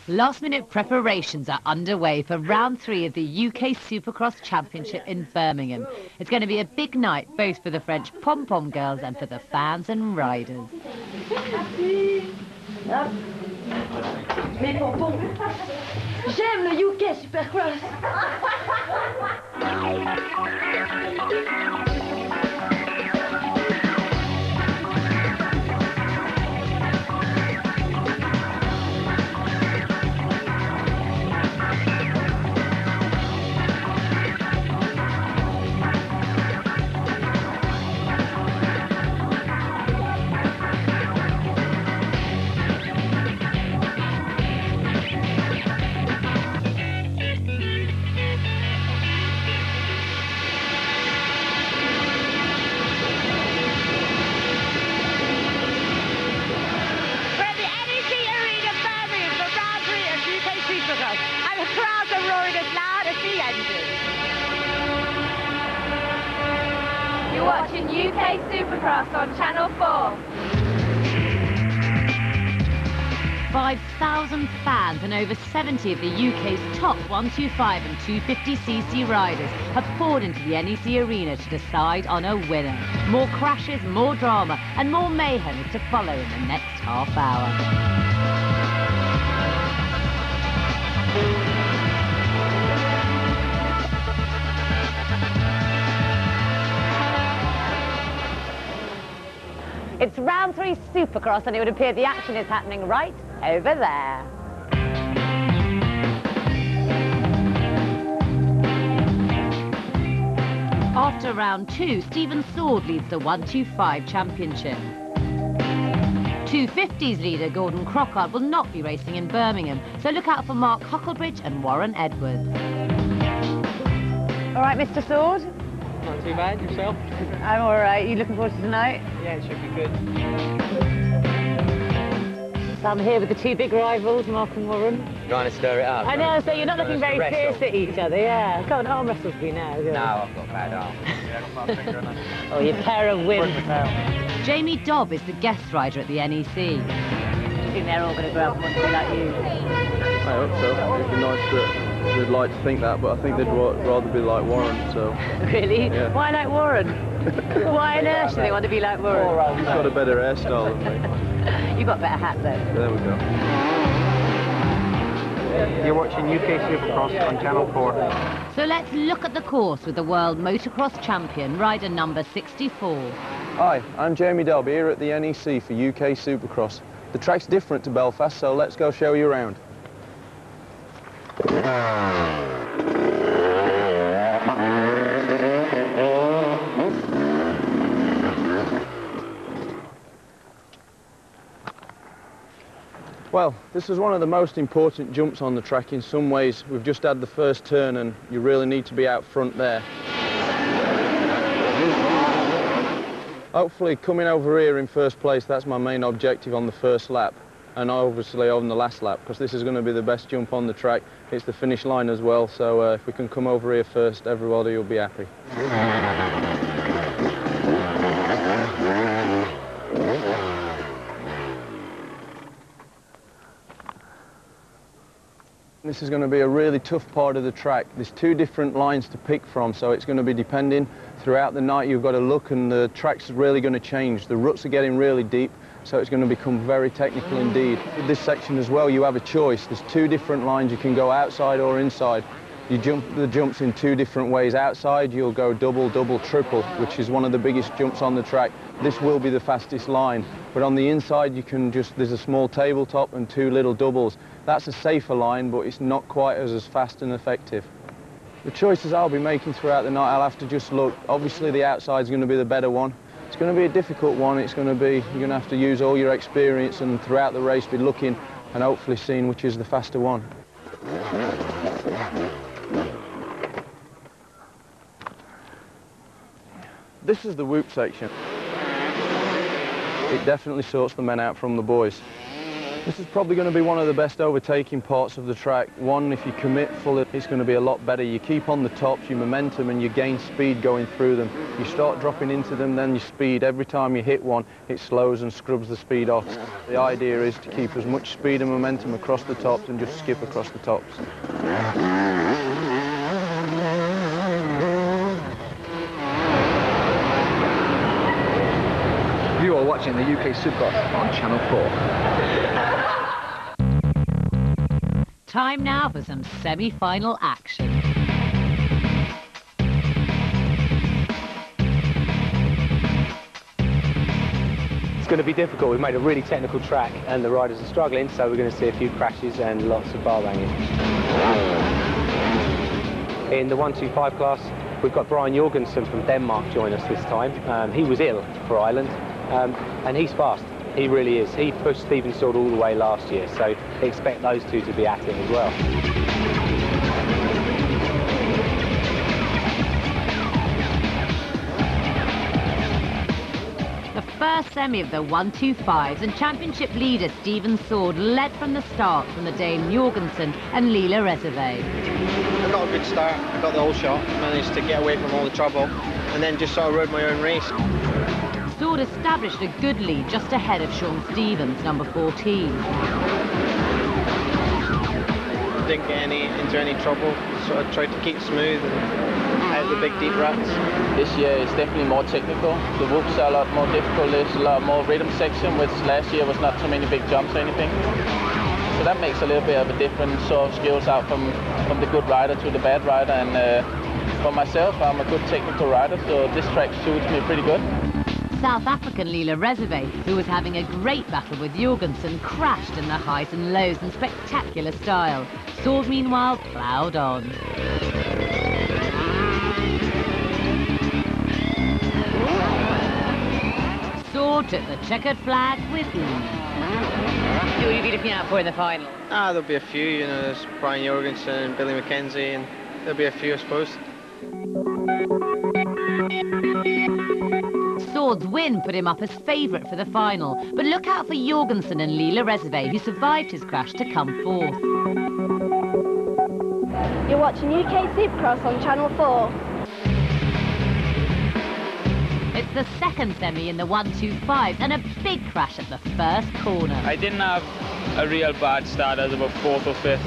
Last-minute preparations are underway for round 3 of the UK Supercross Championship in Birmingham. It's going to be a big night, both for the French pom-pom girls and for the fans and riders. Mes pompons. J'aime le UK Supercross. And the crowds are roaring as loud as the engine. You're watching UK Supercross on Channel 4. 5,000 fans and over 70 of the UK's top 125 and 250cc riders have poured into the NEC Arena to decide on a winner. More crashes, more drama and more mayhem is to follow in the next half hour. It's round 3 Supercross and it would appear the action is happening right over there. After round 2, Stephen Sword leads the 125 championship. 250s leader Gordon Crockard will not be racing in Birmingham, so look out for Mark Hucklebridge and Warren Edwards. All right, Mr. Sword? Not too bad, yourself? I'm all right. You looking forward to tonight? Yeah, it should be good. So I'm here with the 2 big rivals, Mark and Warren. Trying to stir it up. I know, so you're not looking very fierce at each other, yeah. Come on, arm wrestle me now. No, I've got bad arm. Oh, your pair of wins. Jamie Dobb is the guest rider at the NEC. Do you think they're all going to grow up and want to be like you? I hope so. It'd be nice that they'd like to think that, but I think they'd rather be like Warren, so... Really? Yeah. Why like Warren? Why on earth do they want to be like Warren? He's got a better hairstyle than me. You got better hat though. There we go. You're watching UK Supercross on Channel 4. So let's look at the course with the world motocross champion, rider number 64. Hi, I'm Jamie Dobb here at the NEC for UK Supercross. The track's different to Belfast, so let's go show you around. Well, this is one of the most important jumps on the track in some ways. We've just had the first turn and you really need to be out front there. Hopefully coming over here in first place, that's my main objective on the first lap. And obviously on the last lap, because this is going to be the best jump on the track. It's the finish line as well, so if we can come over here first, everybody will be happy. This is going to be a really tough part of the track. There's 2 different lines to pick from, so it's going to be depending. Throughout the night you've got to look and the track's really going to change. The ruts are getting really deep, so it's going to become very technical indeed. With this section as well, you have a choice. There's 2 different lines. You can go outside or inside. You jump the jumps in 2 different ways. Outside you'll go double, double, triple, which is one of the biggest jumps on the track. This will be the fastest line. But on the inside you can just, there's a small tabletop and 2 little doubles. That's a safer line, but it's not quite as fast and effective. The choices I'll be making throughout the night, I'll have to just look. Obviously the outside's going to be the better one. It's going to be a difficult one. It's going to be, you're going to have to use all your experience and throughout the race be looking and hopefully seeing which is the faster one. This is the whoop section. It definitely sorts the men out from the boys. This is probably going to be one of the best overtaking parts of the track. One, if you commit fully, it's going to be a lot better. You keep on the tops, your momentum, and you gain speed going through them. You start dropping into them, then you speed. Every time you hit one, it slows and scrubs the speed off. The idea is to keep as much speed and momentum across the tops and just skip across the tops. You are watching the UK Supercross on Channel 4. Time now for some semi-final action. It's going to be difficult. We've made a really technical track and the riders are struggling, so we're going to see a few crashes and lots of bar banging. In the 125 class, we've got Brian Jorgensen from Denmark join us this time. He was ill for Ireland, and he's fast. He really is. He pushed Stephen Sword all the way last year, so expect those two to be at it as well. The first semi of the 125s, and championship leader Stephen Sword led from the start from the Dane Jorgensen and Lila Reserve. I got a good start, I got the whole shot, managed to get away from all the trouble, and then just sort of rode my own race. Sword established a good lead just ahead of Sean Stevens, number 14. Didn't get into any trouble, sort of tried to keep smooth and out the big deep ruts. This year is definitely more technical. The whoops are a lot more difficult. There's a lot more rhythm section, which last year was not so many big jumps or anything. So that makes a little bit of a different sort of skills out from the good rider to the bad rider. And for myself, I'm a good technical rider, so this track suits me pretty good. South African Lila Reserve, who was having a great battle with Jorgensen, crashed in the highs and lows in spectacular style. Sword, meanwhile, ploughed on. Sword took the checkered flag with ease. Who will you be looking out for in the final? There'll be a few, you know, there's Brian Jorgensen and Billy McKenzie, and there'll be a few, I suppose. Sword's win put him up as favourite for the final, but look out for Jorgensen and Lila Reserve, who survived his crash, to come fourth. You're watching UK Supercross on Channel 4. It's the second semi in the 125 and a big crash at the first corner. I didn't have a real bad start. I was about 4th or 5th,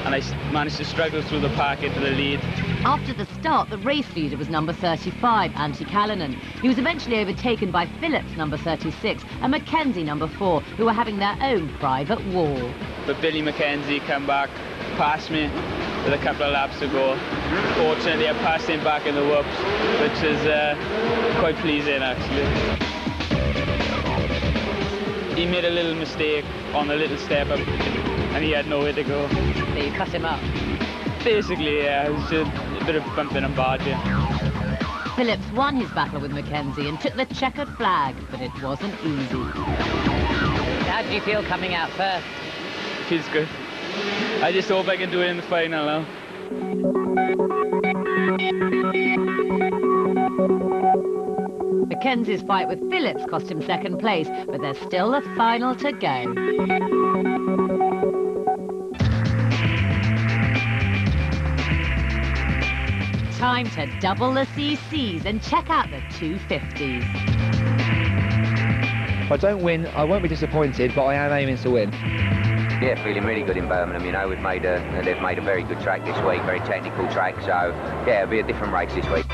and I managed to struggle through the pack into the lead. After the start, the race leader was number 35, Antti Callanan. He was eventually overtaken by Phillips, number 36, and Mackenzie, number 4, who were having their own private war. But Billy McKenzie came back past me with a couple of laps to go. Fortunately, I passed him back in the whoops, which is quite pleasing, actually. He made a little mistake on a little step up, and he had nowhere to go. So you cut him up? Basically, yeah, it was just a bit of bumping and barging. Phillips won his battle with Mackenzie and took the checkered flag, but it wasn't easy. How did you feel coming out first? Feels good. I just hope I can do it in the final now. Mackenzie's fight with Phillips cost him second place, but there's still a final to go. Time to double the CCs and check out the 250s. If I don't win, I won't be disappointed, but I am aiming to win. Yeah, feeling really good in Birmingham. You know, they've made a very good track this week, very technical track. So yeah, it'll be a different race this week.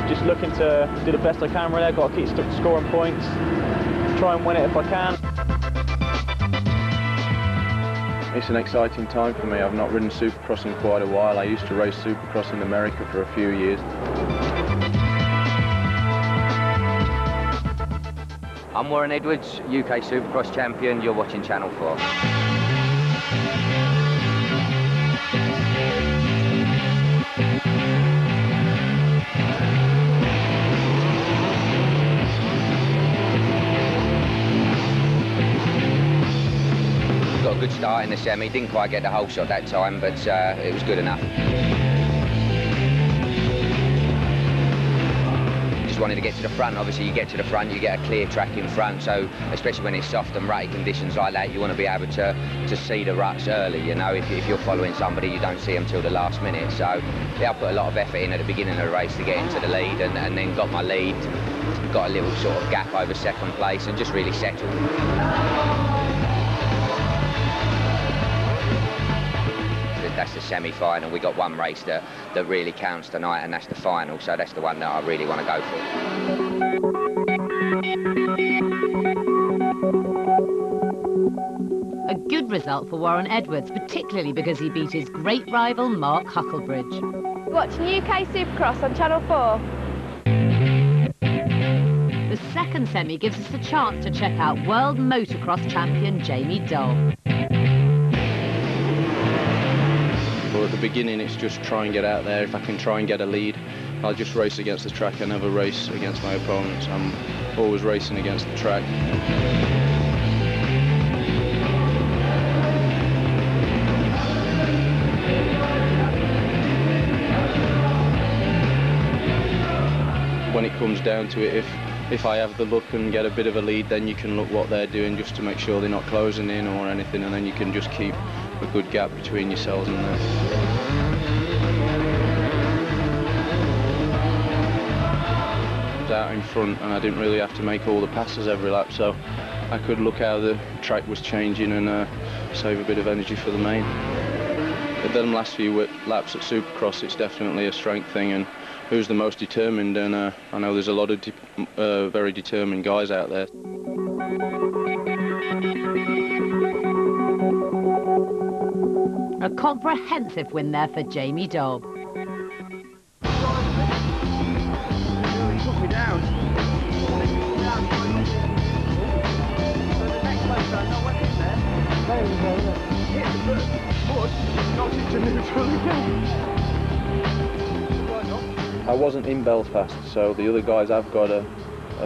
Just looking to do the best I can. Really, I've got to keep scoring points, try and win it if I can. It's an exciting time for me. I've not ridden Supercross in quite a while. I used to race Supercross in America for a few years. I'm Warren Edwards, UK Supercross champion. You're watching Channel 4. Got a good start in the semi. Didn't quite get the whole shot that time, but it was good enough. just wanted to get to the front. Obviously, you get to the front, you get a clear track in front, so especially when it's soft and rutty conditions like that, you want to be able to see the ruts early, you know. If you're following somebody, you don't see them till the last minute. So, yeah, I put a lot of effort in at the beginning of the race to get into the lead, and then got my lead, got a little sort of gap over second place, and just really settled. That's the semi-final. We got one race that really counts tonight, and that's the final, so that's the one that I really want to go for. A good result for Warren Edwards, particularly because he beat his great rival Mark Hucklebridge. Watching UK Supercross on Channel 4. The second semi gives us a chance to check out world motocross champion Jamie Dobb. But at the beginning, it's just try and get out there. If I can try and get a lead, I'll just race against the track. I never race against my opponents. I'm always racing against the track. When it comes down to it, if I have the look and get a bit of a lead, then you can look what they're doing just to make sure they're not closing in or anything, and then you can just keep a good gap between yourselves and them. I was out in front and I didn't really have to make all the passes every lap, so I could look how the track was changing and save a bit of energy for the main. But then last few laps at Supercross, it's definitely a strength thing, and who's the most determined, and I know there's a lot of very determined guys out there. A comprehensive win there for Jamie Dobb. He took me down. So the next place I know went in there. There we go. Hit the mud, knocked into neutral again. I wasn't in Belfast, so the other guys have got a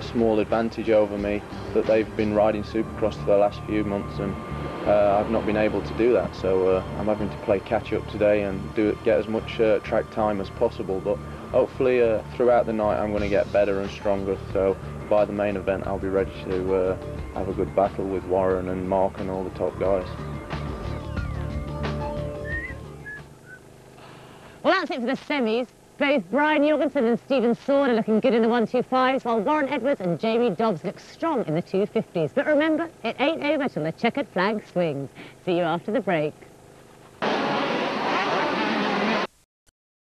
small advantage over me, that they've been riding Supercross for the last few months, and I've not been able to do that, so I'm having to play catch up today and get as much track time as possible. But hopefully throughout the night I'm going to get better and stronger, so by the main event I'll be ready to have a good battle with Warren and Mark and all the top guys. Well, that's it for the semis. Both Brian Jorgensen and Stephen Sword are looking good in the 125s, while Warren Edwards and Jamie Dobbs look strong in the 250s. But remember, it ain't over till the checkered flag swings. See you after the break.